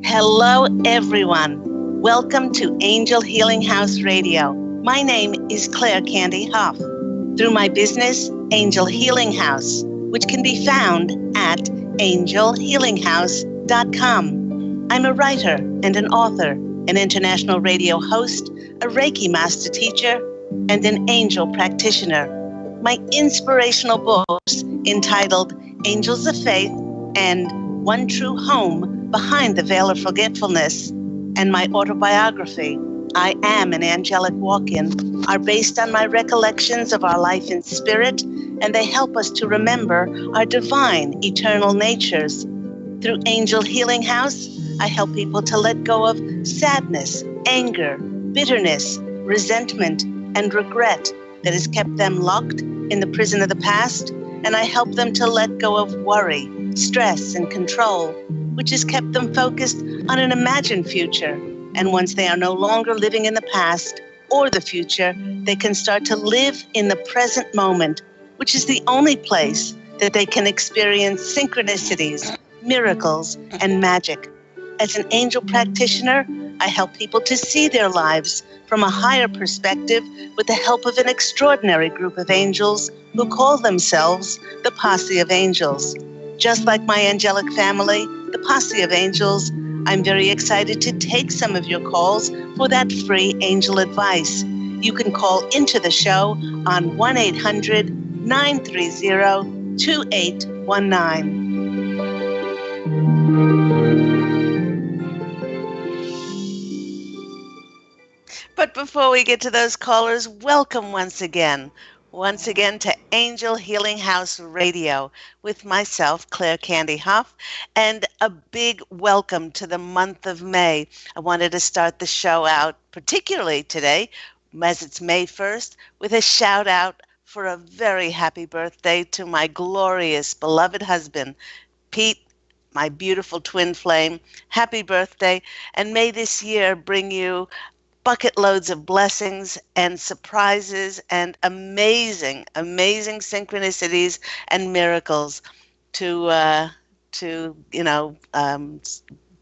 Hello, everyone. Welcome to Angel Healing House Radio. My name is Candy Hough. Through my business, Angel Healing House, which can be found at angelhealinghouse.com. I'm a writer and an author, an international radio host, a Reiki master teacher, and an angel practitioner. My inspirational books entitled Angels of Faith and One True Home Behind the Veil of Forgetfulness, and my autobiography, I Am an Angelic Walk-In, are based on my recollections of our life in spirit, and they help us to remember our divine, eternal natures. Through Angel Healing House, I help people to let go of sadness, anger, bitterness, resentment, and regret that has kept them locked in the prison of the past, and I help them to let go of worry, stress, and control, which has kept them focused on an imagined future. And once they are no longer living in the past or the future, they can start to live in the present moment, which is the only place that they can experience synchronicities, miracles, and magic. As an angel practitioner, I help people to see their lives from a higher perspective with the help of an extraordinary group of angels who call themselves the Posse of Angels. Just like my angelic family, the Posse of Angels, I'm very excited to take some of your calls for that free angel advice. You can call into the show on 1-800-930-2819. But before we get to those callers, welcome once again to Angel Healing House Radio with myself, Candy Hough, and a big welcome to the month of May. I wanted to start the show out, particularly today, as it's May 1st, with a shout out for a very happy birthday to my glorious, beloved husband, Pete, my beautiful twin flame. Happy birthday, and may this year bring you bucket loads of blessings and surprises and amazing synchronicities and miracles to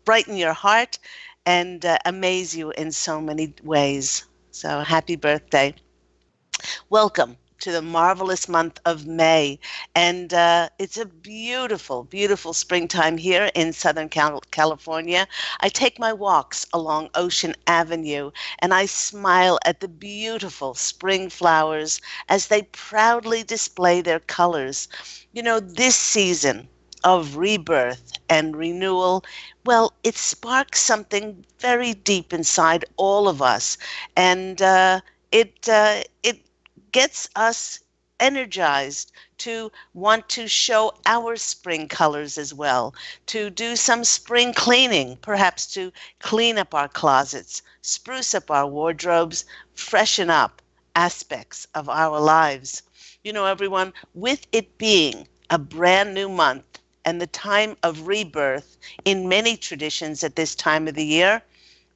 brighten your heart and amaze you in so many ways. So happy birthday. Welcome to the marvelous month of May. And it's a beautiful, beautiful springtime here in Southern California. I take my walks along Ocean Avenue and I smile at the beautiful spring flowers as they proudly display their colors. You know, this season of rebirth and renewal, well, it sparks something very deep inside all of us. And it gets us energized to want to show our spring colors as well, to do some spring cleaning, perhaps to clean up our closets, spruce up our wardrobes, freshen up aspects of our lives. You know, everyone, with it being a brand new month and the time of rebirth in many traditions at this time of the year,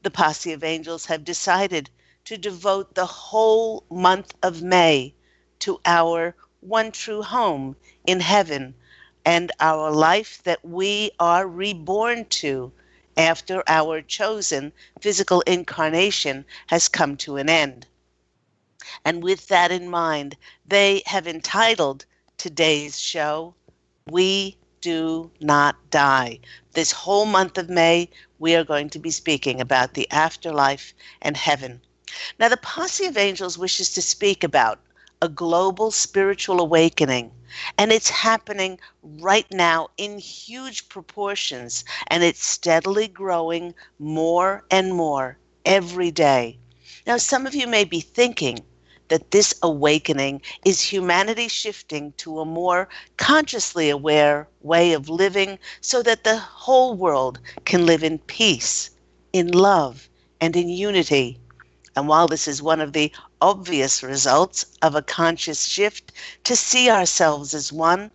the Posse of Angels have decided to devote the whole month of May to our one true home in heaven and our life that we are reborn to after our chosen physical incarnation has come to an end. And with that in mind, they have entitled today's show, We Do Not Die. This whole month of May, we are going to be speaking about the afterlife and heaven. Now, the Posse of Angels wishes to speak about a global spiritual awakening, and it's happening right now in huge proportions, and it's steadily growing more and more every day. Now, some of you may be thinking that this awakening is humanity shifting to a more consciously aware way of living so that the whole world can live in peace, in love, and in unity. And while this is one of the obvious results of a conscious shift to see ourselves as one,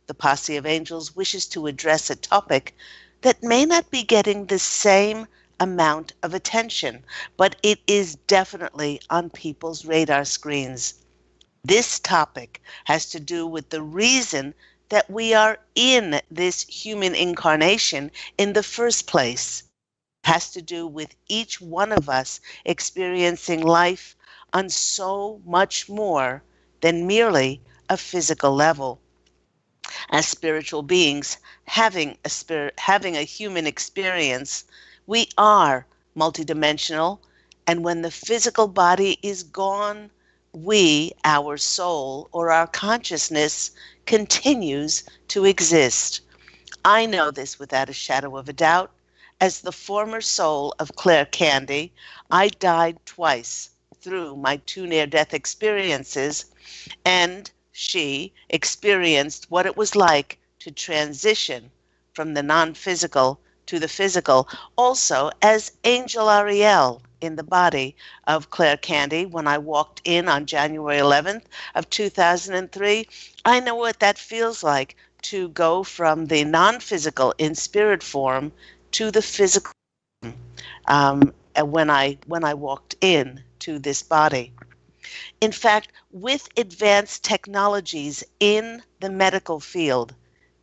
the Posse of Angels wishes to address a topic that may not be getting the same amount of attention, but it is definitely on people's radar screens. This topic has to do with the reason that we are in this human incarnation in the first place. has to do with each one of us experiencing life on so much more than merely a physical level. As spiritual beings, having a human experience, we are multidimensional, and when the physical body is gone, our soul or our consciousness continues to exist. I know this without a shadow of a doubt. As the former soul of Claire Candy, I died twice through my two near-death experiences, and she experienced what it was like to transition from the non-physical to the physical, also as Angel Ariel in the body of Claire Candy when I walked in on January 11th of 2003. I know what that feels like to go from the non-physical in spirit form to the physical when I walked in to this body. In fact, with advanced technologies in the medical field,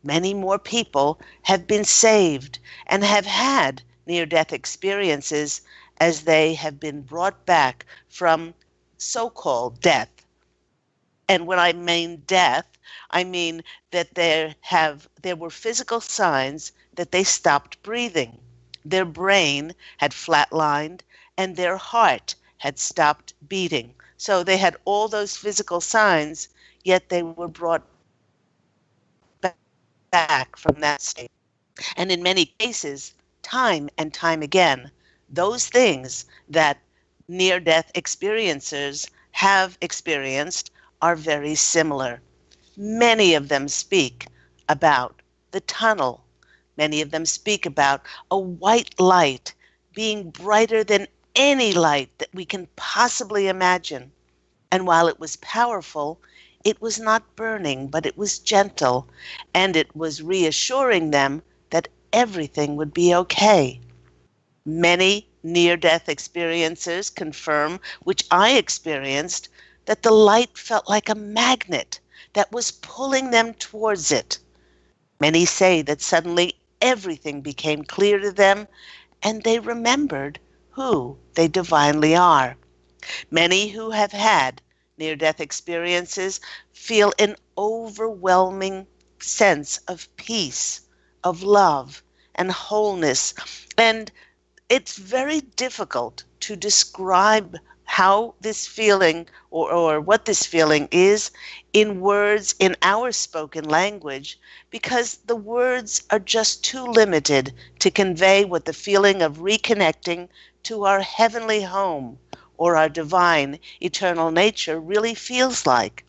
many more people have been saved and have had near-death experiences as they have been brought back from so-called death. And when I mean death, I mean that there were physical signs that they stopped breathing. Their brain had flatlined and their heart had stopped beating. So they had all those physical signs, yet they were brought back from that state. And in many cases, time and time again, those things that near death experiencers have experienced are very similar. Many of them speak about the tunnel. Many of them speak about a white light being brighter than any light that we can possibly imagine. And while it was powerful, it was not burning, but it was gentle, and it was reassuring them that everything would be okay. Many near-death experiencers confirm, which I experienced, that the light felt like a magnet that was pulling them towards it. Many say that suddenly everything became clear to them and they remembered who they divinely are. Many who have had near-death experiences feel an overwhelming sense of peace, of love, and wholeness. And it's very difficult to describe how this feeling or what this feeling is in words in our spoken language because the words are just too limited to convey what the feeling of reconnecting to our heavenly home or our divine eternal nature really feels like.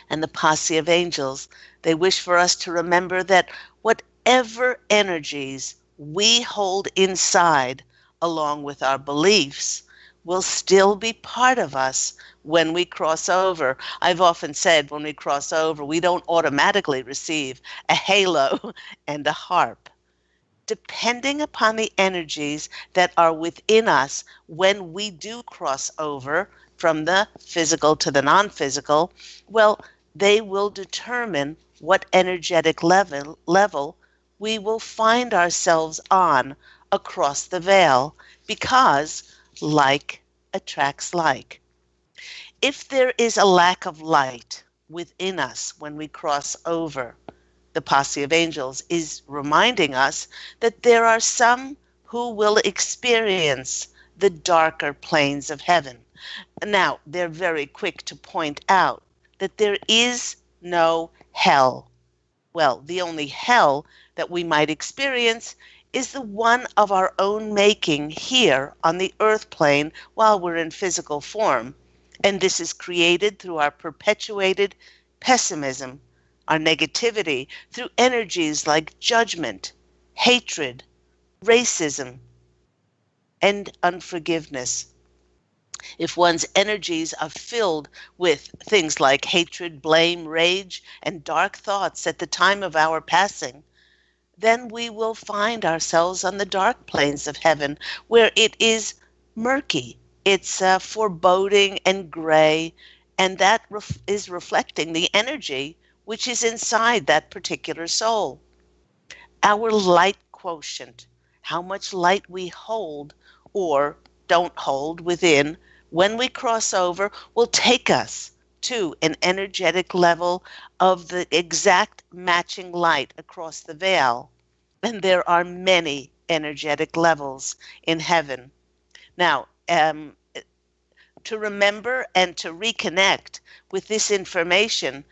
And the Posse of Angels, they wish for us to remember that whatever energies we hold inside, along with our beliefs, will still be part of us when we cross over. I've often said when we cross over, we don't automatically receive a halo and a harp. Depending upon the energies that are within us when we do cross over from the physical to the non-physical, well, they will determine what energetic level we will find ourselves on across the veil because like attracts like. If there is a lack of light within us when we cross over, the Posse of Angels is reminding us that there are some who will experience the darker planes of heaven. Now, they're very quick to point out that there is no hell. Well, the only hell that we might experience is the one of our own making here on the earth plane while we're in physical form. And this is created through our perpetuated pessimism, our negativity, through energies like judgment, hatred, racism, and unforgiveness. If one's energies are filled with things like hatred, blame, rage, and dark thoughts at the time of our passing, then we will find ourselves on the dark planes of heaven where it is murky. It's foreboding and gray, and that is reflecting the energy which is inside that particular soul. Our light quotient, how much light we hold or don't hold within when we cross over will take us to an energetic level of the exact matching light across the veil. And there are many energetic levels in heaven. Now, to remember and to reconnect with this information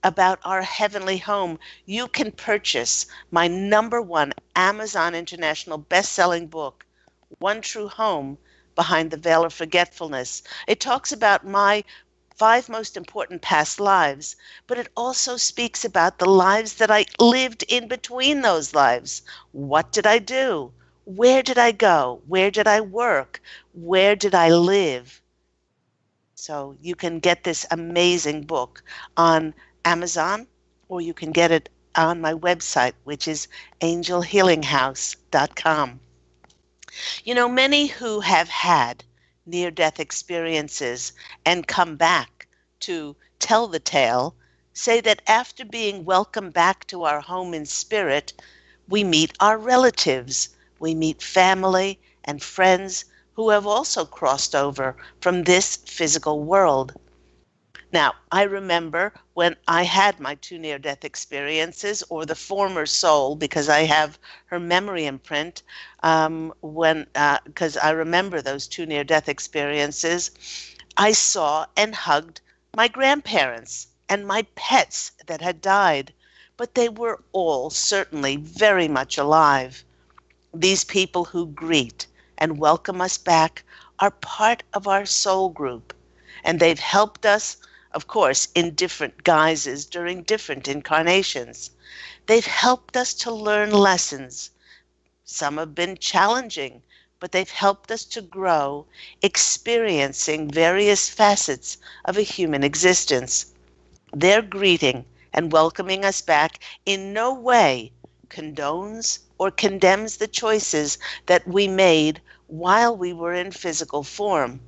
about our heavenly home, you can purchase my #1 Amazon International best-selling book, One True Home Behind the Veil of Forgetfulness. It talks about my 5 most important past lives, but it also speaks about the lives that I lived in between those lives. What did I do? Where did I go? Where did I work? Where did I live? So you can get this amazing book on Amazon, or you can get it on my website, which is angelhealinghouse.com. You know, many who have had near-death experiences and come back to tell the tale say that after being welcomed back to our home in spirit, we meet our relatives, we meet family and friends who have also crossed over from this physical world. Now, I remember when I had my 2 near-death experiences, or the former soul, because I have her memory imprint, because I remember those 2 near-death experiences, I saw and hugged my grandparents and my pets that had died, but they were all certainly very much alive. These people who greet and welcome us back are part of our soul group, and they've helped us, of course, in different guises during different incarnations. They've helped us to learn lessons. Some have been challenging, but they've helped us to grow, experiencing various facets of a human existence. Their greeting and welcoming us back in no way condones or condemns the choices that we made while we were in physical form.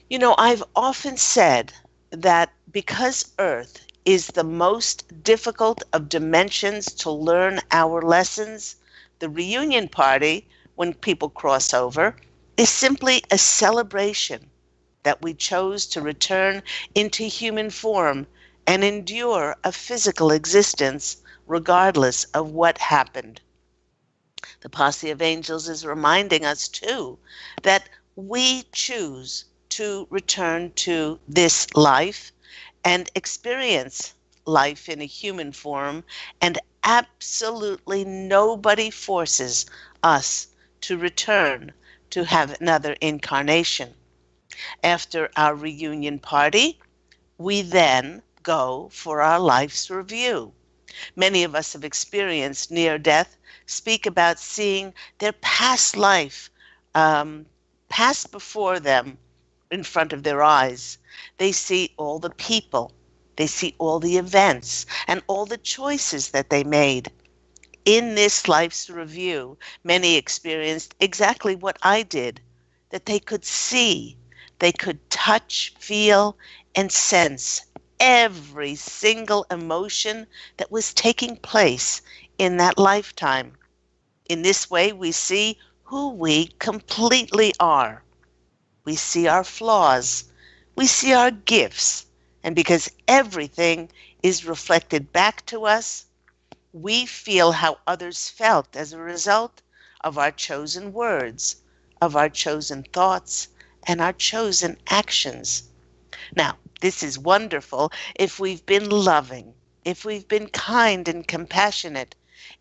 You know, I've often said that because Earth is the most difficult of dimensions to learn our lessons, the reunion party, when people cross over, is simply a celebration that we chose to return into human form and endure a physical existence regardless of what happened. The Posse of Angels is reminding us, too, that we choose to return to this life and experience life in a human form, and absolutely nobody forces us to return to have another incarnation. After our reunion party, we then go for our life's review. Many of us have experienced near death, speak about seeing their past life pass before them in front of their eyes. They see all the people, they see all the events, and all the choices that they made. In this life's review, many experienced exactly what I did, that they could see, they could touch, feel, and sense every single emotion that was taking place in that lifetime. In this way, we see who we completely are. We see our flaws. We see our gifts. And because everything is reflected back to us, we feel how others felt as a result of our chosen words, of our chosen thoughts, and our chosen actions. Now, this is wonderful if we've been loving, if we've been kind and compassionate,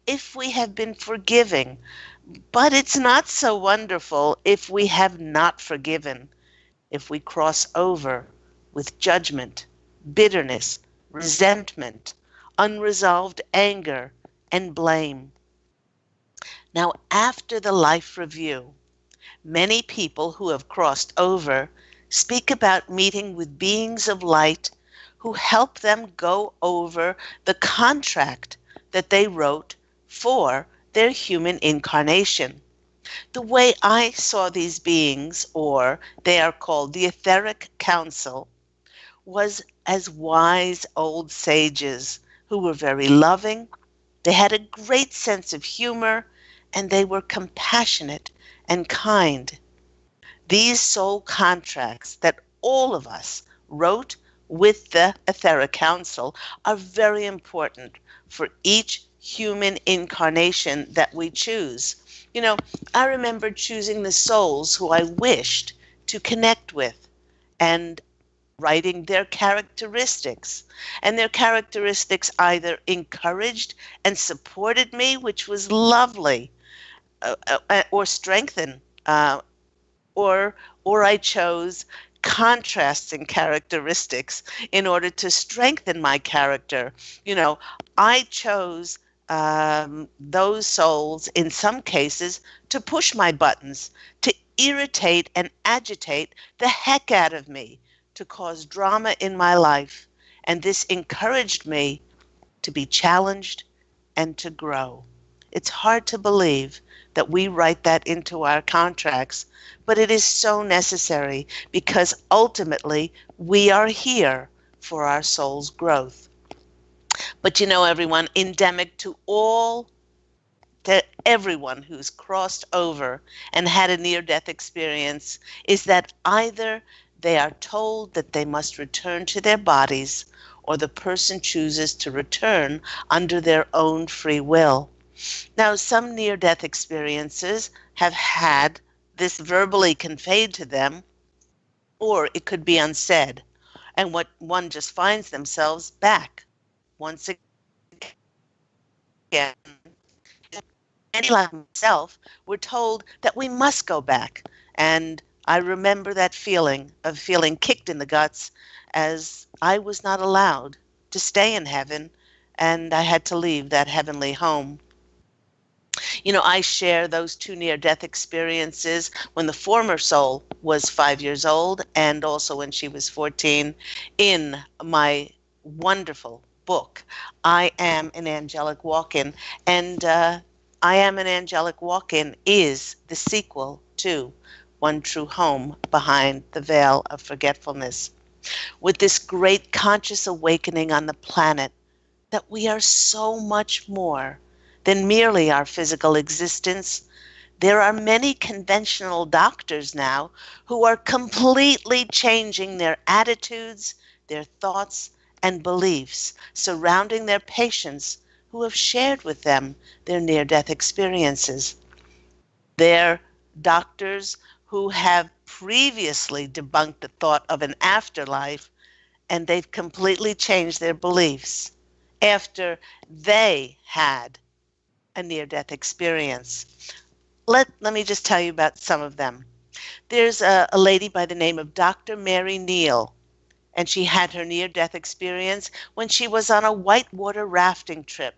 if we have been forgiving. But it's not so wonderful if we have not forgiven, if we cross over with judgment, bitterness, resentment, unresolved anger, and blame. Now, after the life review, many people who have crossed over speak about meeting with beings of light who help them go over the contract that they wrote for their human incarnation. The way I saw these beings, or they are called the Etheric Council, was as wise old sages who were very loving. They had a great sense of humor and they were compassionate and kind. These soul contracts that all of us wrote with the Etheric Council are very important for each human incarnation that we choose. You know, I remember choosing the souls who I wished to connect with and writing their characteristics. And their characteristics either encouraged and supported me, which was lovely, or strengthened, or I chose contrasting characteristics in order to strengthen my character. You know, I chose those souls in some cases to push my buttons, to irritate and agitate the heck out of me, to cause drama in my life. And this encouraged me to be challenged and to grow. It's hard to believe that we write that into our contracts, but it is so necessary because ultimately we are here for our soul's growth. But you know, everyone, endemic to everyone who's crossed over and had a near-death experience is that either they are told that they must return to their bodies or the person chooses to return under their own free will. Now, some near-death experiences have had this verbally conveyed to them, or it could be unsaid, and what one just finds themselves back once again. Many, like myself, were told that we must go back, and I remember that feeling of feeling kicked in the guts as I was not allowed to stay in heaven, and I had to leave that heavenly home. You know, I share those two near-death experiences when the former soul was 5 years old and also when she was 14 in my wonderful book, I Am an Angelic Walk-In. And I Am an Angelic Walk-In is the sequel to One True Home Behind the Veil of Forgetfulness. With this great conscious awakening on the planet that we are so much more than merely our physical existence. There are many conventional doctors now who are completely changing their attitudes, their thoughts, and beliefs surrounding their patients who have shared with them their near-death experiences. They're doctors who have previously debunked the thought of an afterlife, and they've completely changed their beliefs after they had a near-death experience. Let me just tell you about some of them. There's a lady by the name of Dr. Mary Neal, and she had her near-death experience when she was on a whitewater rafting trip.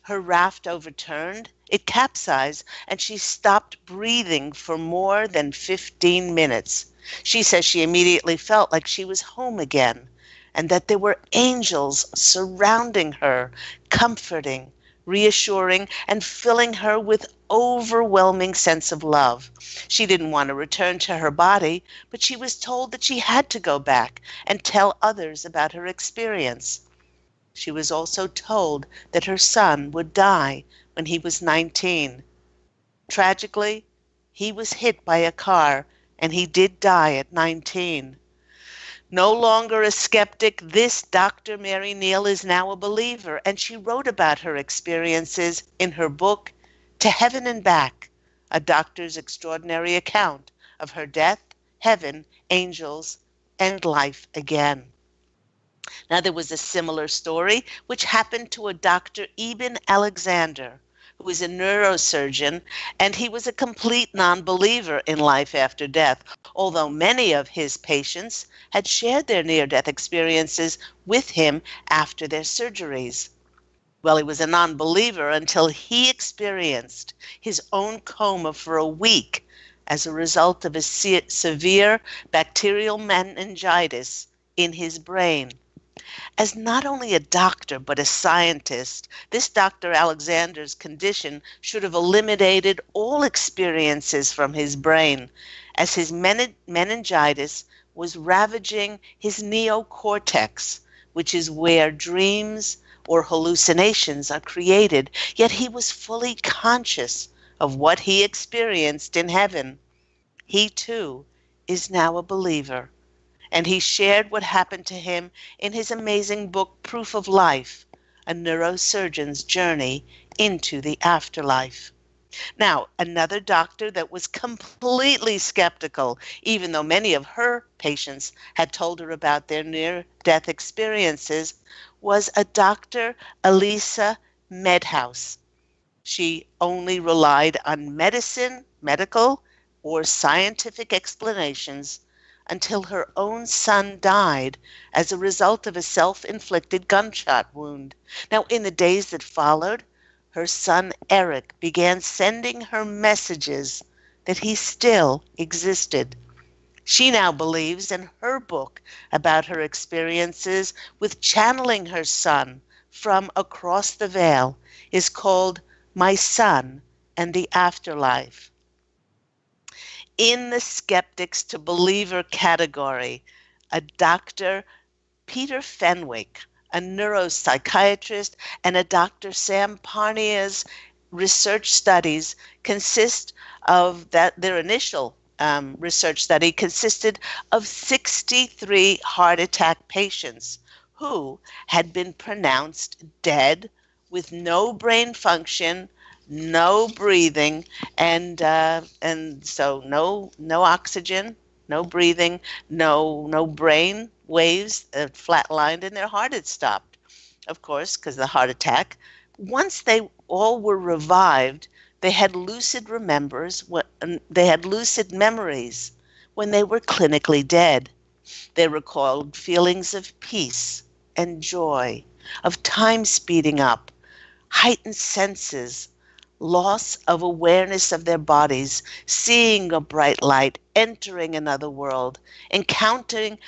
Her raft overturned, it capsized, and she stopped breathing for more than 15 minutes. She says she immediately felt like she was home again, and that there were angels surrounding her, comforting, reassuring, and filling her with overwhelming sense of love. She didn't want to return to her body, but she was told that she had to go back and tell others about her experience. She was also told that her son would die when he was 19. Tragically, he was hit by a car and he did die at 19. No longer a skeptic, this Dr. Mary Neal is now a believer, and she wrote about her experiences in her book, To Heaven and Back, a doctor's extraordinary account of her death, heaven, angels, and life again. Now, there was a similar story which happened to a Dr. Eben Alexander, who was a neurosurgeon, and he was a complete non-believer in life after death, although many of his patients had shared their near-death experiences with him after their surgeries. Well, he was a non-believer until he experienced his own coma for a week as a result of a severe bacterial meningitis in his brain. As not only a doctor but a scientist, this Dr. Alexander's condition should have eliminated all experiences from his brain, as his meningitis was ravaging his neocortex, which is where dreams or hallucinations are created, yet he was fully conscious of what he experienced in heaven. He too is now a believer, and he shared what happened to him in his amazing book, Proof of Life, a neurosurgeon's journey into the afterlife. Now, another doctor that was completely skeptical, even though many of her patients had told her about their near death experiences, was a Dr. Elisa Medhouse. She only relied on medical, or scientific explanations until her own son died as a result of a self-inflicted gunshot wound. Now, in the days that followed, her son Eric began sending her messages that he still existed. She now believes in her book about her experiences with channeling her son from across the veil is called My Son and the Afterlife. In the skeptics to believer category, a Dr. Peter Fenwick, a neuropsychiatrist, and a Dr. Sam Parnia's research studies consist of that their initial research study consisted of 63 heart attack patients who had been pronounced dead with no brain function, no breathing, and so no oxygen, no breathing, no brain waves, flatlined, and their heart had stopped, of course, because of the heart attack. Once they all were revived, they had they had lucid memories when they were clinically dead. They recalled feelings of peace and joy, of time speeding up, heightened senses, loss of awareness of their bodies, seeing a bright light, entering another world, encountering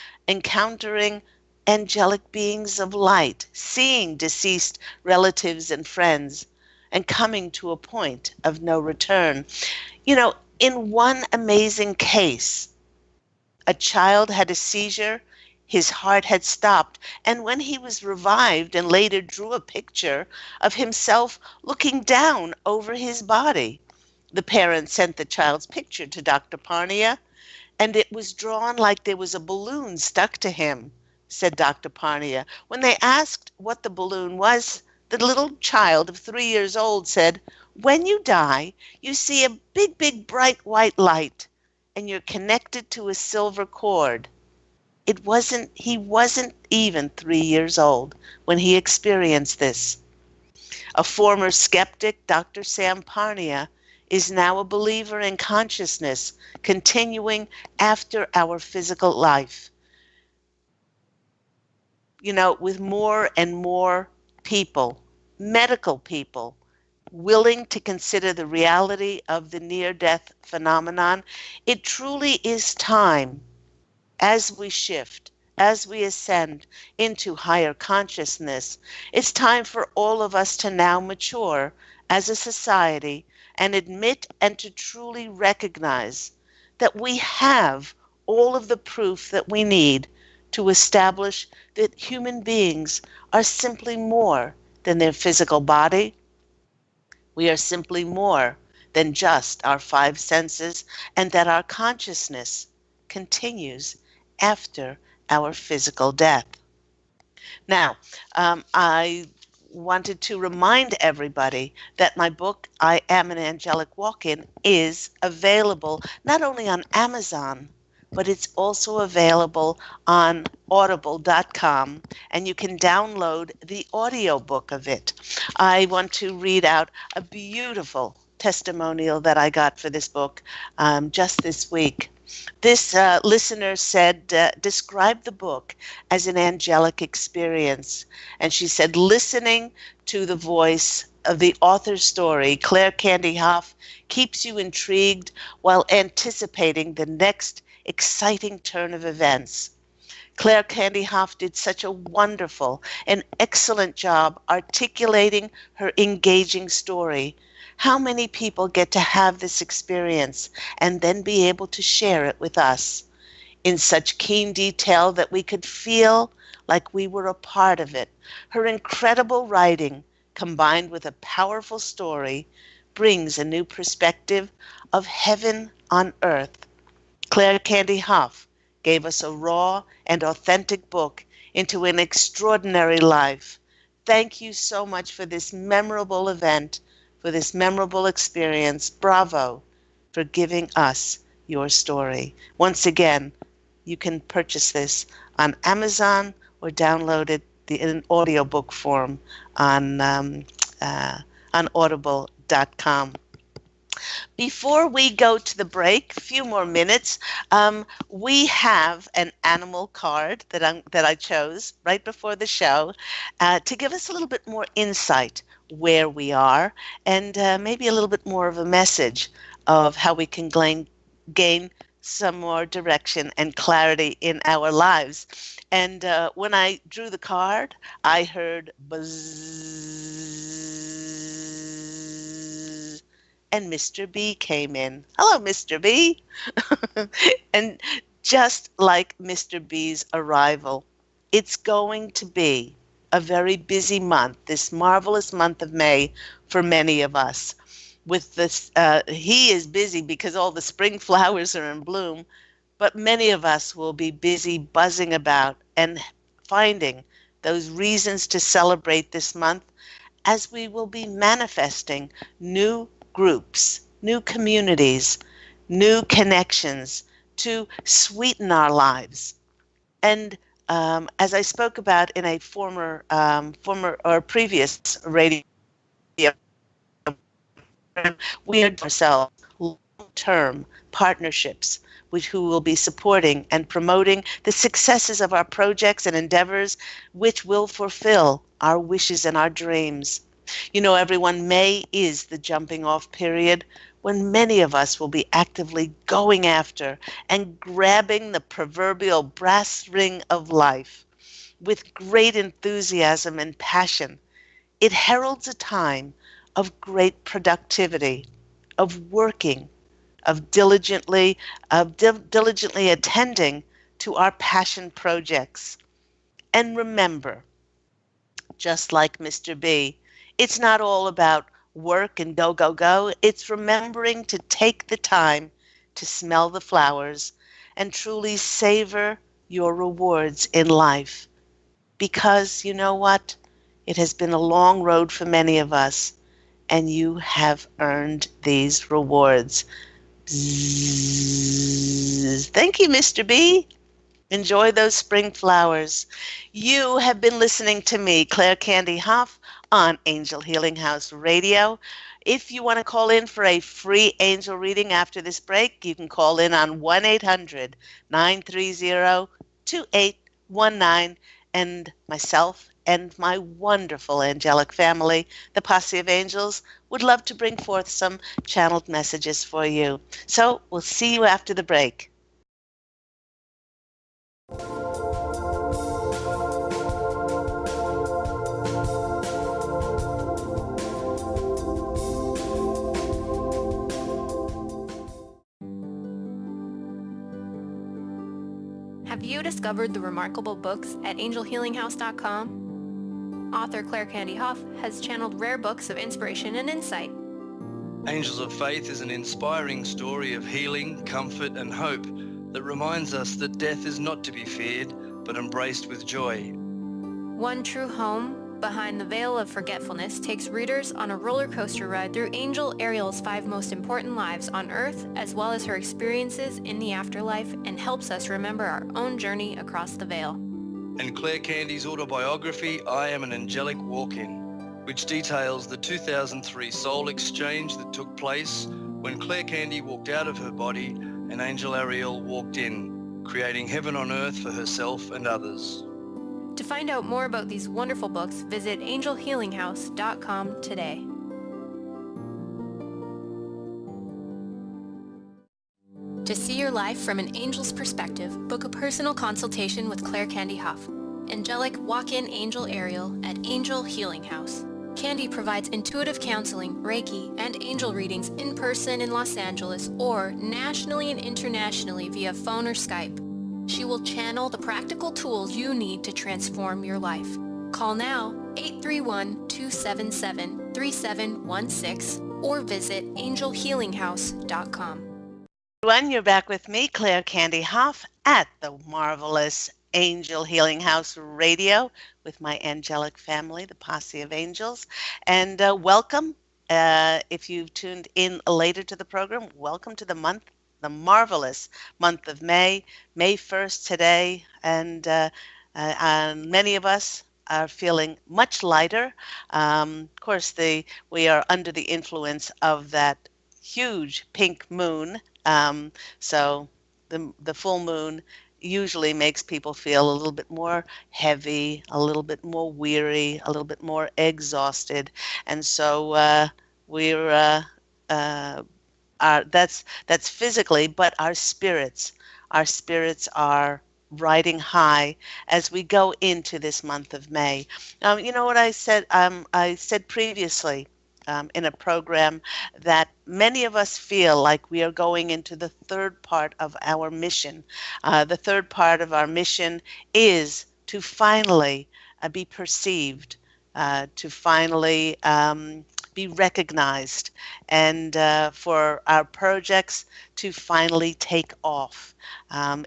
angelic beings of light, seeing deceased relatives and friends, and coming to a point of no return. In one amazing case, a child had a seizure, his heart had stopped, and when he was revived and later drew a picture of himself looking down over his body, the parents sent the child's picture to Dr. Parnia, and it was drawn like there was a balloon stuck to him, said Dr. Parnia. When they asked what the balloon was, the little child of 3 years old said, "When you die, you see a big, big, bright white light, and you're connected to a silver cord." He wasn't even 3 years old when he experienced this. A former skeptic, Dr. Sam Parnia, is now a believer in consciousness continuing after our physical life. With more and more people, medical people, willing to consider the reality of the near-death phenomenon, it truly is time, as we shift, as we ascend into higher consciousness, it's time for all of us to now mature as a society and admit and to truly recognize that we have all of the proof that we need to establish that human beings are simply more than their physical body. We are simply more than just our five senses, and that our consciousness continues after our physical death. Now, I wanted to remind everybody that my book, I Am an Angelic Walk-In, is available not only on Amazon, but it's also available on audible.com, and you can download the audiobook of it. I want to read out a beautiful testimonial that I got for this book just this week. This listener said, describe the book as an angelic experience. And she said, listening to the voice of the author's story, Claire Candy Hough, keeps you intrigued while anticipating the next exciting turn of events. Claire Candy Hough did such a wonderful and excellent job articulating her engaging story. How many people get to have this experience and then be able to share it with us in such keen detail that we could feel like we were a part of it? Her incredible writing, combined with a powerful story, brings a new perspective of heaven on earth. Claire Candy Hough gave us a raw and authentic book into an extraordinary life. Thank you so much for this memorable event, for this memorable experience. Bravo for giving us your story. Once again, you can purchase this on Amazon or download it in audiobook form on audible.com. Before we go to the break, a few more minutes, we have an animal card that I chose right before the show to give us a little bit more insight where we are and maybe a little bit more of a message of how we can gain some more direction and clarity in our lives. And when I drew the card, I heard buzz, and Mr. B came in. Hello, Mr. B. And just like Mr. B's arrival, it's going to be a very busy month, this marvelous month of May for many of us. With this, he is busy because all the spring flowers are in bloom, but many of us will be busy buzzing about and finding those reasons to celebrate this month as we will be manifesting new groups, new communities, new connections to sweeten our lives. And as I spoke about in a former or previous radio, we are ourselves long-term partnerships who will be supporting and promoting the successes of our projects and endeavors, which will fulfill our wishes and our dreams. You know, everyone, May is the jumping off period when many of us will be actively going after and grabbing the proverbial brass ring of life with great enthusiasm and passion. It heralds a time of great productivity, of working, of diligently attending to our passion projects. And remember, just like Mr. B, it's not all about work and go, go, go. It's remembering to take the time to smell the flowers and truly savor your rewards in life. Because you know what? It has been a long road for many of us, and you have earned these rewards. Bzzz. Thank you, Mr. B. Enjoy those spring flowers. You have been listening to me, Claire Candy Hough, on Angel Healing House Radio. If you want to call in for a free angel reading after this break, you can call in on 1-800-930-2819, and myself and my wonderful angelic family, the Posse of Angels, would love to bring forth some channeled messages for you. So we'll see you after the break. Have you discovered the remarkable books at angelhealinghouse.com? Author Claire Candy Hough has channeled rare books of inspiration and insight. Angels of Faith is an inspiring story of healing, comfort, and hope that reminds us that death is not to be feared, but embraced with joy. One True Home, Behind the Veil of Forgetfulness, takes readers on a roller coaster ride through Angel Ariel's 5 most important lives on Earth, as well as her experiences in the afterlife, and helps us remember our own journey across the veil. And Claire Candy's autobiography, I Am an Angelic Walk-In, which details the 2003 soul exchange that took place when Claire Candy walked out of her body and Angel Ariel walked in, creating heaven on earth for herself and others. To find out more about these wonderful books, visit angelhealinghouse.com today. To see your life from an angel's perspective, book a personal consultation with Claire Candy Hough, Angelic Walk-In Angel Ariel at Angel Healing House. Candy provides intuitive counseling, Reiki, and angel readings in person in Los Angeles or nationally and internationally via phone or Skype. She will channel the practical tools you need to transform your life. Call now, 831-277-3716 or visit angelhealinghouse.com. Everyone, you're back with me, Claire Candy Hough, at the marvelous Angel Healing House Radio with my angelic family, the Posse of Angels. And welcome. If you've tuned in later to the program, welcome to the marvelous month of May, May 1st today. And many of us are feeling much lighter. Of course, we are under the influence of that huge pink moon, so the full moon usually makes people feel a little bit more heavy, a little bit more weary, a little bit more exhausted, and so we're uh, that's physically, but our spirits are riding high as we go into this month of May. You know what I said? I said previously in a program that many of us feel like we are going into the third part of our mission. The third part of our mission is to finally be perceived, to finally be recognized, and for our projects to finally take off.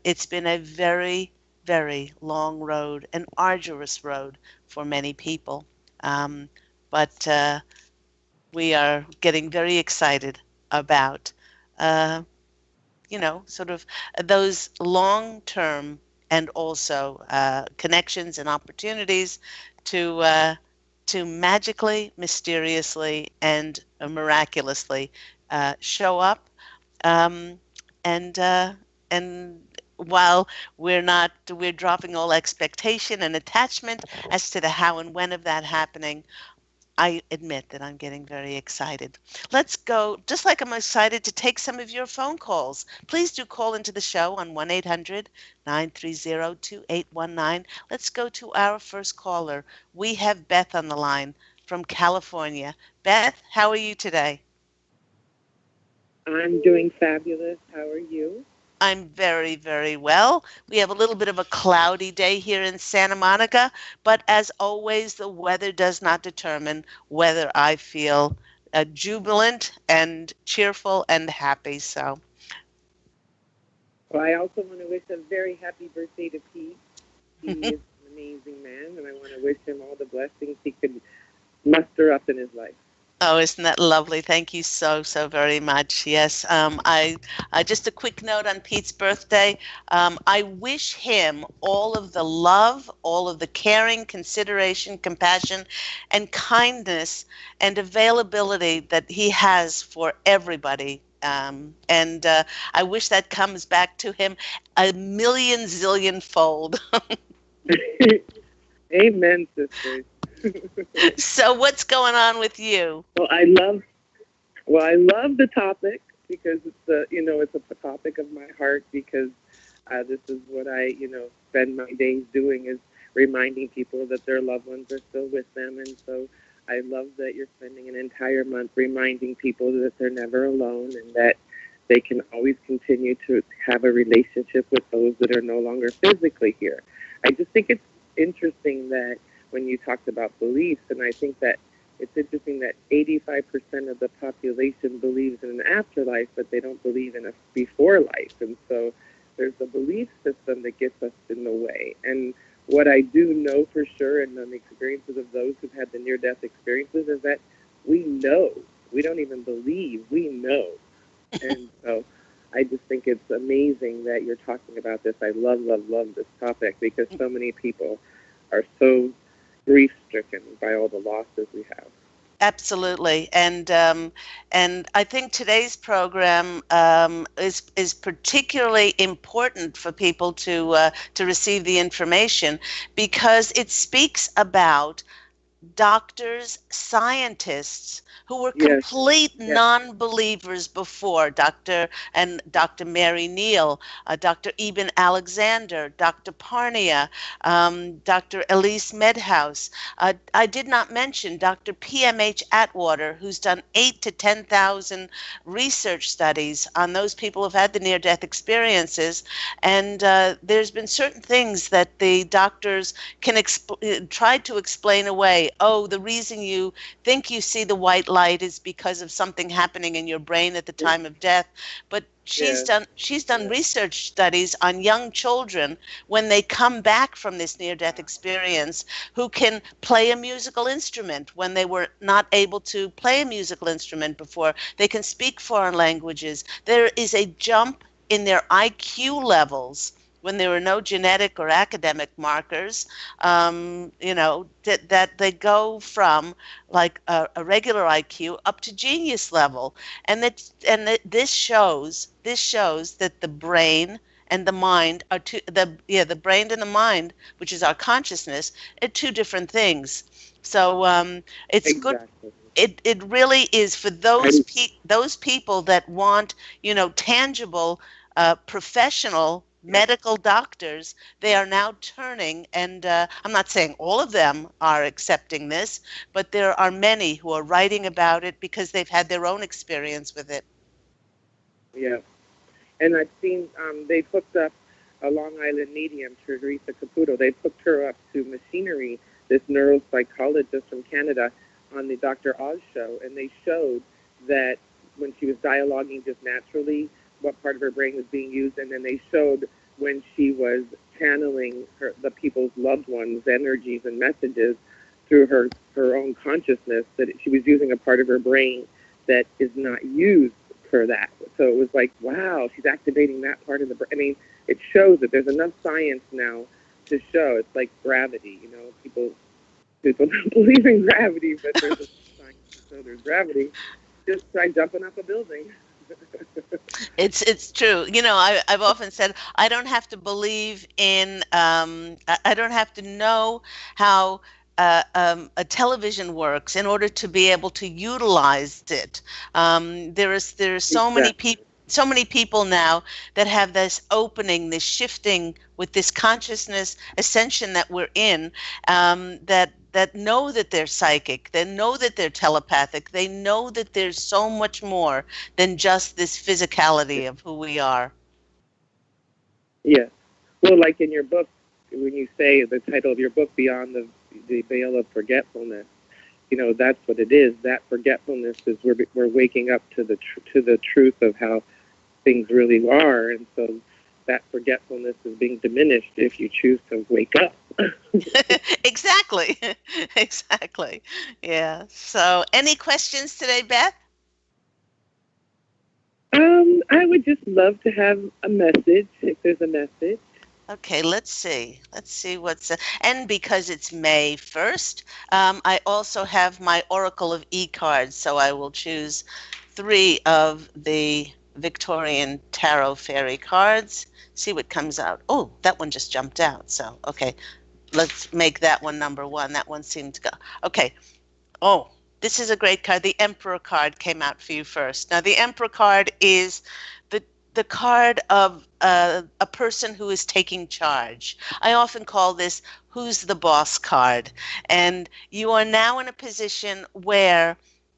It's been a very, very long road, an arduous road for many people. But we are getting very excited about, uh, sort of those long-term and also connections and opportunities to to magically, mysteriously, and miraculously show up. Um, and and while we're dropping all expectation and attachment as to the how and when of that happening, I admit that I'm getting very excited. Let's go, just like I'm excited to take some of your phone calls. Please do call into the show on 1-800-930-2819. Let's go to our first caller. We have Beth on the line from California. Beth, how are you today? I'm doing fabulous. How are you? I'm very, very well. We have a little bit of a cloudy day here in Santa Monica, but as always, the weather does not determine whether I feel jubilant and cheerful and happy. So, Well, I also want to wish a very happy birthday to Pete. He is an amazing man, and I want to wish him all the blessings he could muster up in his life. oh, isn't that lovely? Thank you so, so very much. Yes, I just a quick note on Pete's birthday. I wish him all of the love, all of the caring, consideration, compassion, and kindness and availability that he has for everybody. And I wish that comes back to him a million zillion fold. Amen, sisters. So what's going on with you? Well, I love the topic because it's a topic of my heart because this is what I spend my days doing is reminding people that their loved ones are still with them, and so I love that you're spending an entire month reminding people that they're never alone and that they can always continue to have a relationship with those that are no longer physically here. I just think it's interesting that when you talked about beliefs, and I think that it's interesting that 85% of the population believes in an afterlife, but they don't believe in a before life. And so there's a belief system that gets us in the way. And what I do know for sure, and on the experiences of those who've had the near-death experiences, is that we know. We don't even believe. We know. And so I just think it's amazing that you're talking about this. I love, love, love this topic because so many people are so grief-stricken by all the losses we have. Absolutely, and I think today's program is particularly important for people to receive the information because it speaks about doctors, scientists who were Yes, complete yes. non-believers before, Dr. Mary Neal, Dr. Eben Alexander, Dr. Parnia, Dr. Elise Medhouse. I did not mention Dr. PMH Atwater, who's done 8 to 10,000 research studies on those people who've had the near-death experiences, and there's been certain things that the doctors can try to explain away say, oh, the reason you think you see the white light is because of something happening in your brain at the time of death. But Yeah. she's done Yeah. research studies on young children when they come back from this near death experience who can play a musical instrument when they were not able to play a musical instrument before. They can speak foreign languages. There is a jump in their IQ levels when there were no genetic or academic markers, that they go from like a regular IQ up to genius level, this shows that the brain and the mind are the brain and the mind, which is our consciousness, are two different things. So it's good. Exactly. It really is for I those people that want, tangible, professional yeah. medical doctors. They are now turning, and I'm not saying all of them are accepting this, but there are many who are writing about it because they've had their own experience with it. Yeah. And I've seen they've hooked up a Long Island medium, Teresa Caputo. They've hooked her up to machinery, this neuropsychologist from Canada, on the Dr. Oz show, and they showed that when she was dialoguing just naturally, what part of her brain was being used, and then they showed when she was channeling the people's loved ones' energies and messages through her own consciousness, that she was using a part of her brain that is not used for that. So it was like, wow, she's activating that part of the brain. I mean, it shows that there's enough science now to show. It's like gravity, people don't believe in gravity, but there's a science to show there's gravity. Just try jumping up a building. It's true. I've often said I don't have to believe in. I don't have to know how a television works in order to be able to utilize it. There's Exactly. so many people now that have this opening, this shifting with this consciousness ascension that we're in, that know that they're psychic, they know that they're telepathic, they know that there's so much more than just this physicality of who we are. Yes. Well, like in your book, when you say the title of your book, Beyond the Veil of Forgetfulness, that's what it is. That forgetfulness is we're waking up to the truth of how things really are, and so that forgetfulness is being diminished if you choose to wake up. Exactly. Exactly. Yeah. So, any questions today, Beth? I would just love to have a message, if there's a message. Okay, let's see. Let's see and because it's May 1st, I also have my Oracle of E cards, so I will choose 3 of the Victorian Tarot Fairy cards. See what comes out. Oh, that one just jumped out. So, okay, let's make that one number 1. That one seemed to go. Okay. Oh, this is a great card. The Emperor card came out for you first. Now, the Emperor card is the the card of a person who is taking charge. I often call this "Who's the Boss" card, and you are now in a position where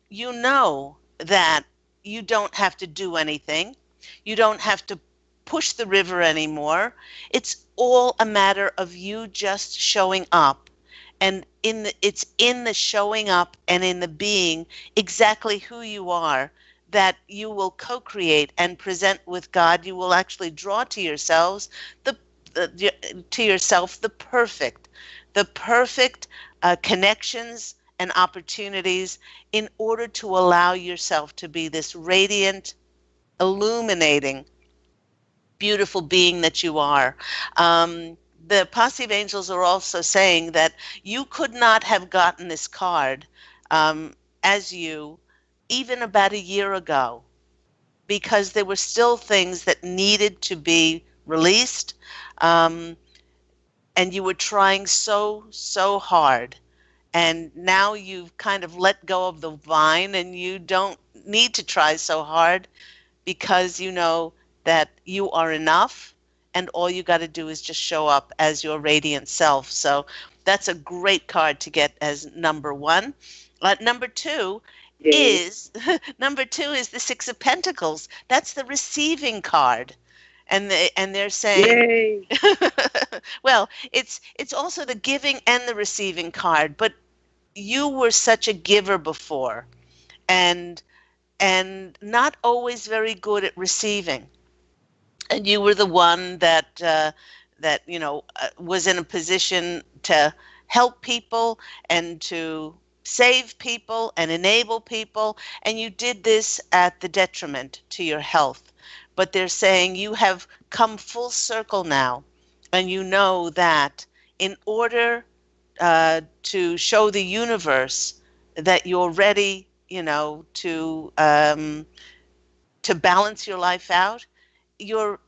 you know that you don't have to do anything. You don't have to push the river anymore. It's all a matter of you just showing up, and it's in the showing up and in the being exactly who you are that you will co-create and present with God. You will actually draw to yourselves to yourself the perfect connections and opportunities in order to allow yourself to be this radiant, illuminating, beautiful being that you are. The Posse of Angels are also saying that you could not have gotten this card as you even about a year ago, because there were still things that needed to be released, um, and you were trying so, so hard. And now you've kind of let go of the vine and you don't need to try so hard because you know that you are enough, and all you got to do is just show up as your radiant self. So that's a great card to get as number 1. Number 2 Yay. is number 2 is the 6 of Pentacles. That's the receiving card. And they're saying, Yay. well, it's also the giving and the receiving card, but you were such a giver before, and not always very good at receiving. And you were the one that was in a position to help people and to save people and enable people, and you did this at the detriment to your health. But they're saying you have come full circle now, and you know that in order to show the universe that you're ready, to balance your life out, you're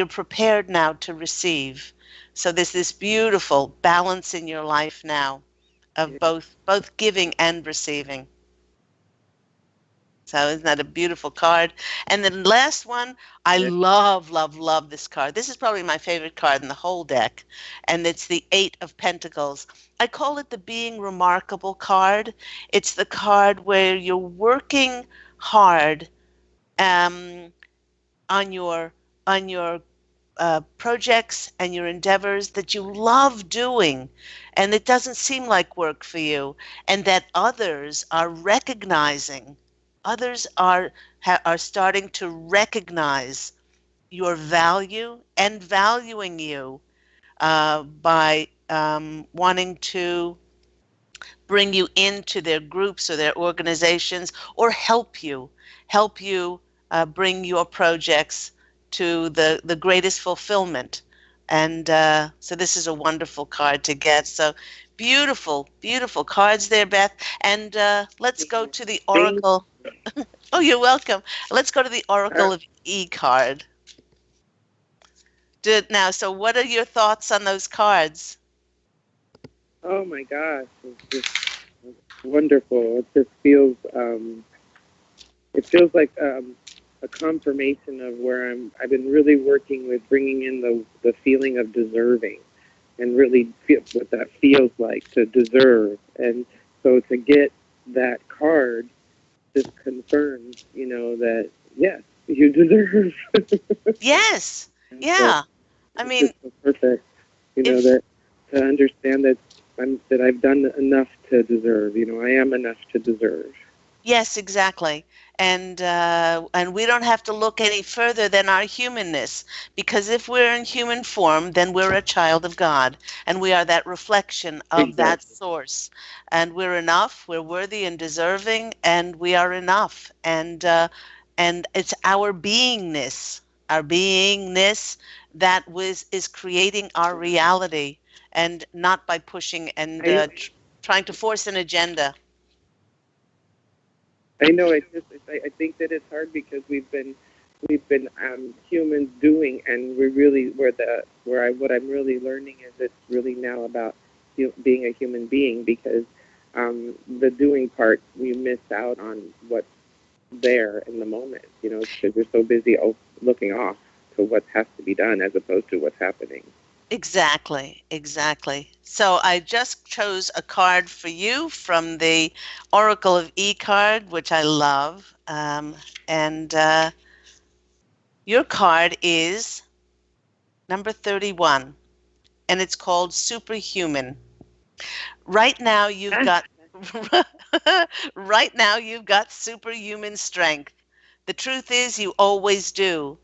prepared now to receive. So there's this beautiful balance in your life now of Yeah. both giving and receiving. So isn't that a beautiful card? And the last one, I Yeah. love, love, love this card. This is probably my favorite card in the whole deck, and it's the Eight of Pentacles. I call it the being remarkable card. It's the card where you're working hard um, on your projects and your endeavors that you love doing, and it doesn't seem like work for you, and that others are starting to recognize your value and valuing you by wanting to bring you into their groups or their organizations, or help you bring your projects to the greatest fulfillment. And so this is a wonderful card to get. So beautiful, beautiful cards there, Beth. And let's go to the Thank Oracle. Oh, you're welcome. Let's go to the uh, Oracle of E card. Now, so what are your thoughts on those cards? oh my gosh, it's just wonderful. It feels like a confirmation of where I've been really working with bringing in the feeling of deserving, and really feel what that feels like to deserve. And so to get that card just confirms, that yes, you deserve. Yes. And so Yeah. I it's just mean, so perfect, if that to understand that I've done enough to deserve. I am enough to deserve. Yes, exactly. And we don't have to look any further than our humanness, because if we're in human form, then we're a child of God, and we are that reflection of that Exactly. source. And we're enough, we're worthy and deserving, and we are enough. And it's our beingness that is creating our reality, and not by pushing and I know. trying to force an agenda. I know. I think that it's hard because we've been humans doing, and we really what I'm really learning is it's really now about being a human being, because the doing part we miss out on what's there in the moment. Because we're so busy looking off to what has to be done as opposed to what's happening. Exactly, exactly. So I just chose a card for you from the Oracle of E card, which I love. And your card is number 31, and it's called Superhuman. Right now you've Ah, got right now you've got superhuman strength. The truth is you always do.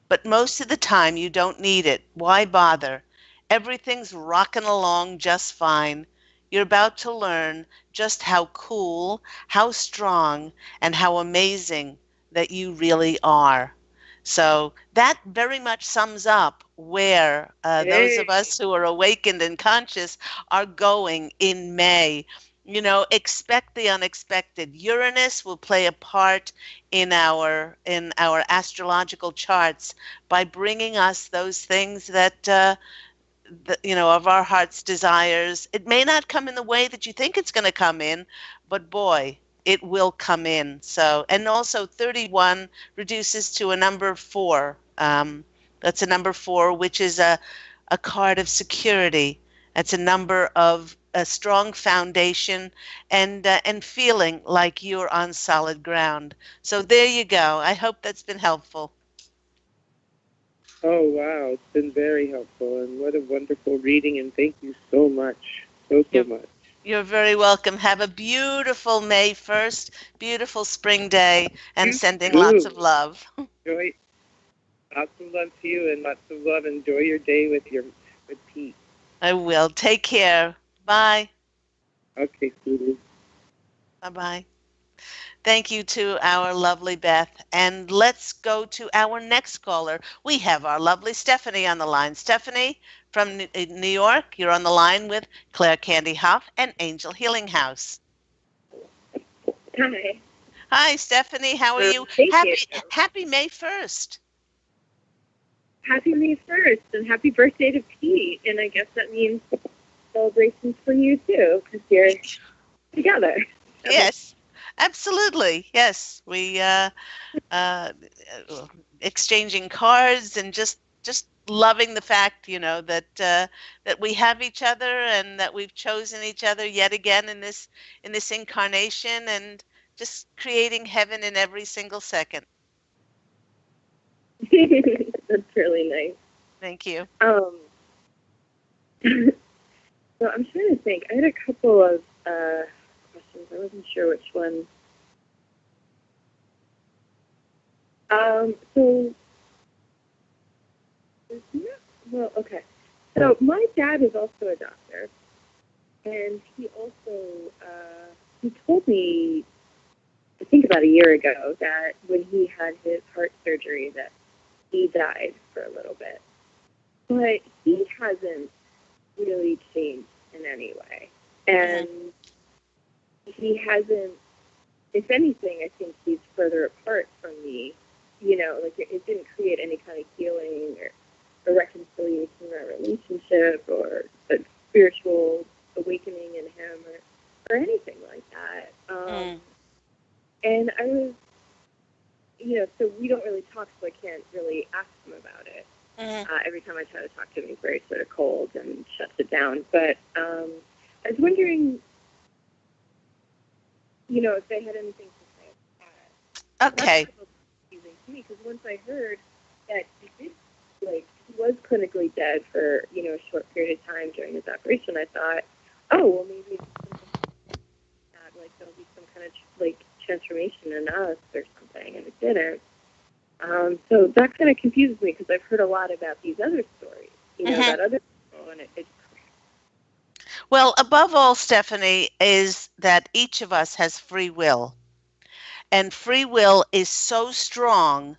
But most of the time you don't need it. Why bother? Everything's rocking along just fine. You're about to learn just how cool, how strong, and how amazing that you really are. So that very much sums up where those hey, of us who are awakened and conscious are going in May. Expect the unexpected. Uranus will play a part in our astrological charts by bringing us those things that of our heart's desires. It may not come in the way that you think it's going to come in, but boy, it will come in. So, and also 31 reduces to a number 4. That's a number 4, which is a card of security. That's a number of a strong foundation, and feeling like you're on solid ground. So there you go. I hope that's been helpful. oh wow, it's been very helpful, and what a wonderful reading, and thank you so much, so You're much. You're very welcome. Have a beautiful May 1st, beautiful spring day, and You sending lots of too. love. Joy, lots of love to you, and lots of love. Enjoy your day with Pete. I will. Take care. Bye. Okay, sweetie. Bye-bye. Thank you to our lovely Beth. And let's go to our next caller. We have our lovely Stephanie on the line. Stephanie from New York, you're on the line with Claire Candy Hough and Angel Healing House. Hi. Hi, Stephanie. How are you? Thank you. Happy May 1st. Happy May 1st and happy birthday to Pete. And I guess that means celebrations for you too because you're together. Yes, absolutely. Yes, we uh, exchanging cards and just loving the fact, that we have each other and that we've chosen each other yet again in this incarnation, and just creating heaven in every single second. That's really nice. Thank you. So I'm trying to think. I had a couple of questions. I wasn't sure which one. So, well, okay. So my dad is also a doctor, and he also he told me, I think about a year ago, that when he had his heart surgery, that he died for a little bit. But he hasn't really changed in any way, and he hasn't. If anything, I think he's further apart from me. Like it didn't create any kind of healing or reconciliation in our relationship or a spiritual awakening in him or anything like that. And I was, so we don't really talk, so I can't really ask him about it. Every time I try to talk to him, he's very sort of cold and shuts it down. But I was wondering, if they had anything to say about that. Okay. That's confusing to me because once I heard that he did, he was clinically dead for, a short period of time during his operation, I thought, oh, well, maybe there'll be some kind of transformation in us or something, and it didn't. So that kind of confuses me because I've heard a lot about these other stories, about other people, and it Well, above all, Stephanie, is that each of us has free will. And free will is so strong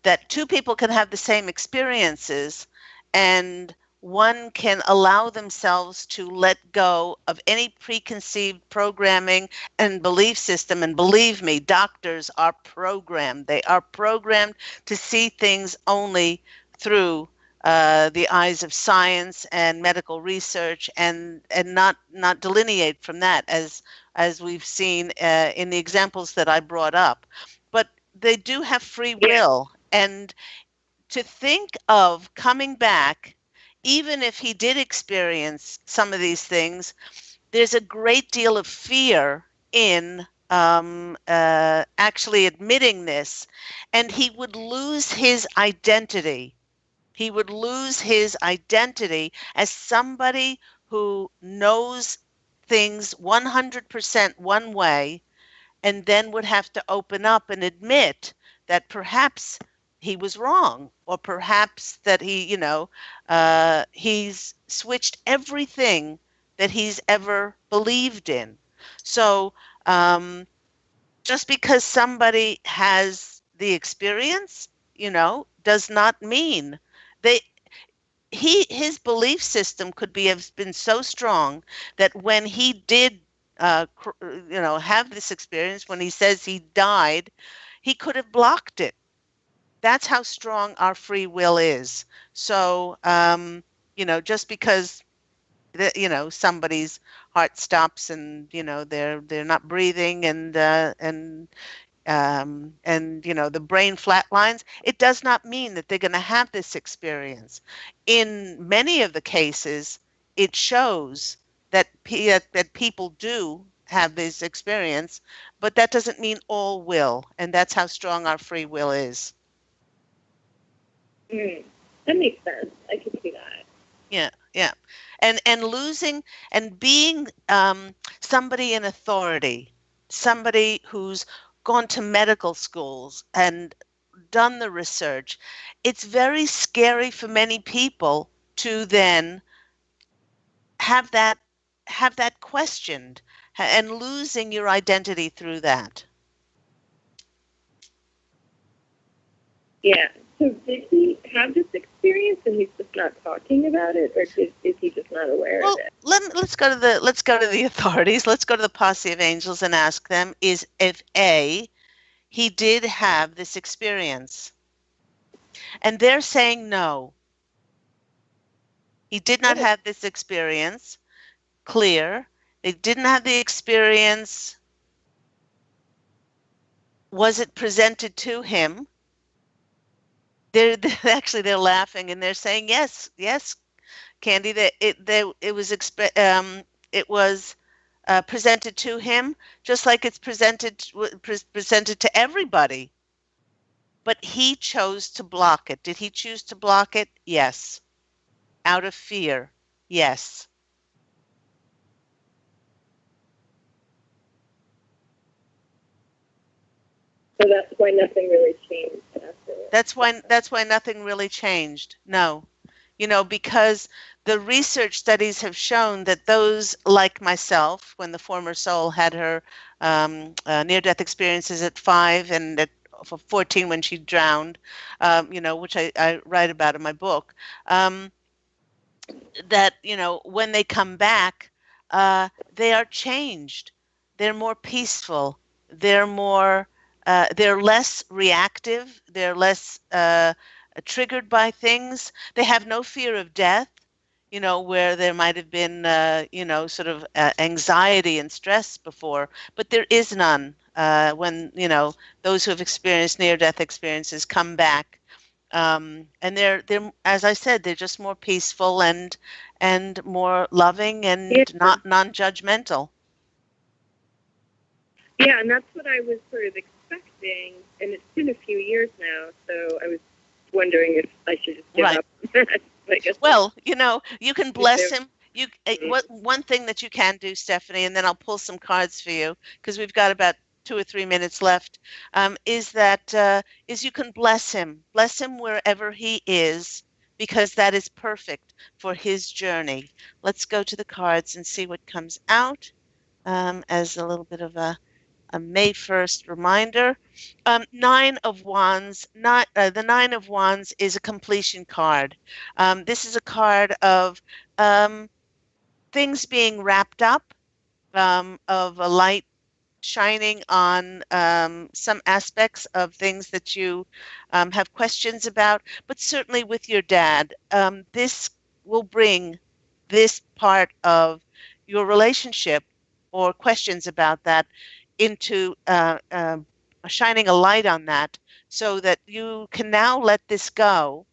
that two people can have the same experiences, and one can allow themselves to let go of any preconceived programming and belief system. And believe me, doctors are programmed. They are programmed to see things only through the eyes of science and medical research, and not delineate from that, as we've seen in the examples that I brought up. But they do have free will. And to think of coming back, even if he did experience some of these things, there's a great deal of fear in actually admitting this, and he would lose his identity. He would lose his identity as somebody who knows things 100% one way, and then would have to open up and admit that perhaps he was wrong, or perhaps that he's switched everything that he's ever believed in. So just because somebody has the experience, does not mean they his belief system could have been so strong that when he did have this experience, when he says he died, he could have blocked it. That's how strong our free will is. So just because somebody's heart stops, and they're not breathing, and the brain flatlines, it does not mean that they're going to have this experience. In many of the cases, it shows that that people do have this experience, but that doesn't mean all will, and that's how strong our free will is. that makes sense. I can see that. Yeah. Yeah. And losing and being somebody in authority, somebody who's gone to medical schools and done the research, it's very scary for many people to then have that have that questioned and losing your identity through that. Yeah. So did he have this experience and he's just not talking about it, or is he just not aware of Well, it? let's go to the authorities. Let's go to the Posse of Angels and ask them is if A, he did have this experience. And they're saying no. He did not Oh, have this experience. Clear. They didn't have the experience. Was it presented to him? They're laughing and they're saying yes, yes, Candy. That it was presented to him, just like it's presented to everybody. But he chose to block it. Did he choose to block it? Yes. Out of fear. Yes. so that's why nothing really changed afterwards. That's why nothing really changed. No. Because the research studies have shown that those like myself, when the former soul had her near-death experiences at 5 and at 14 when she drowned, which I write about in my book, that when they come back, they are changed. They're more peaceful. They're less reactive. They're less triggered by things. They have no fear of death. Where there might have been sort of anxiety and stress before, but there is none when those who have experienced near-death experiences come back, and they're as I said, they're just more peaceful and more loving Yeah. and not non-judgmental. Yeah, and that's what I was sort of expecting. And it's been a few years now, so I was wondering if I should just give Right. up on that. I guess Well, you can bless him. What one thing that you can do, Stephanie, and then I'll pull some cards for you because we've got about 2 or 3 minutes left. Is you can bless him wherever he is, because that is perfect for his journey. Let's go to the cards and see what comes out as a little bit of a May 1st reminder. Nine of Wands, not the Nine of Wands is a completion card. This is a card of um, things being wrapped up, of a light shining on some aspects of things that you have questions about, but certainly with your dad, this will bring this part of your relationship or questions about that into shining a light on that so that you can now let this go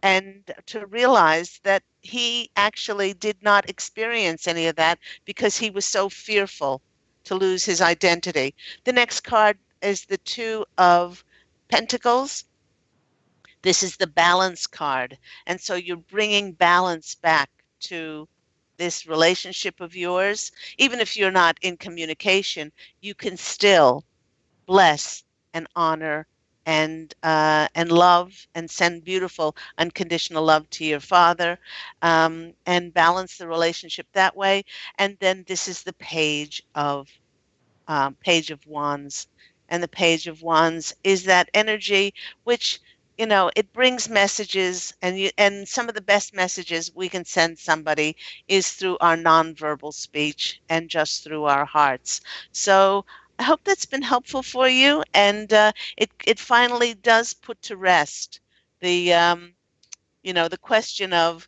and to realize that he actually did not experience any of that because he was so fearful to lose his identity. The next card is the Two of Pentacles. This is the balance card. And so you're bringing balance back to this relationship of yours. Even if you're not in communication, you can still bless and honor and love and send beautiful unconditional love to your father, and balance the relationship that way. And then this is the Page of Wands, and the Page of Wands is that energy which it brings messages, and some of the best messages we can send somebody is through our nonverbal speech and just through our hearts. So I hope that's been helpful for you, and it finally does put to rest the question of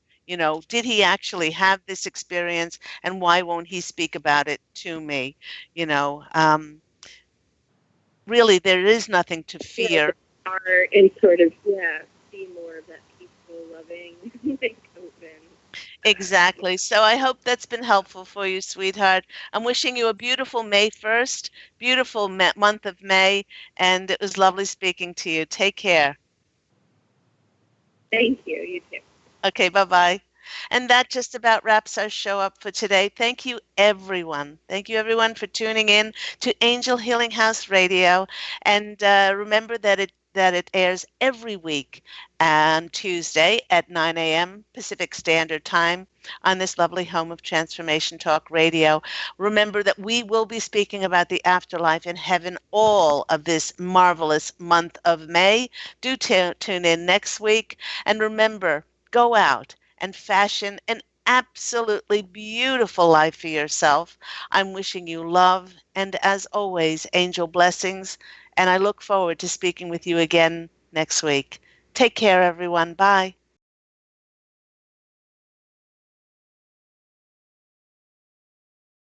did he actually have this experience, and why won't he speak about it to me? you know um, Really, there is nothing to the fear. are and sort of see more of that peaceful, loving like open. Exactly. So I hope that's been helpful for you, sweetheart. I'm wishing you a beautiful May 1st, beautiful month of May, and it was lovely speaking to you. Take care. Thank you. You too. Okay, bye-bye. And that just about wraps our show up for today. Thank you, everyone. Thank you, everyone, for tuning in to Angel Healing House Radio. And remember that it airs every week on Tuesday at 9 a.m. Pacific Standard Time on this lovely home of Transformation Talk Radio. Remember that we will be speaking about the afterlife in heaven all of this marvelous month of May. Do tune in next week. And remember, go out and fashion an absolutely beautiful life for yourself. I'm wishing you love and, as always, angel blessings. And I look forward to speaking with you again next week. Take care, everyone. Bye.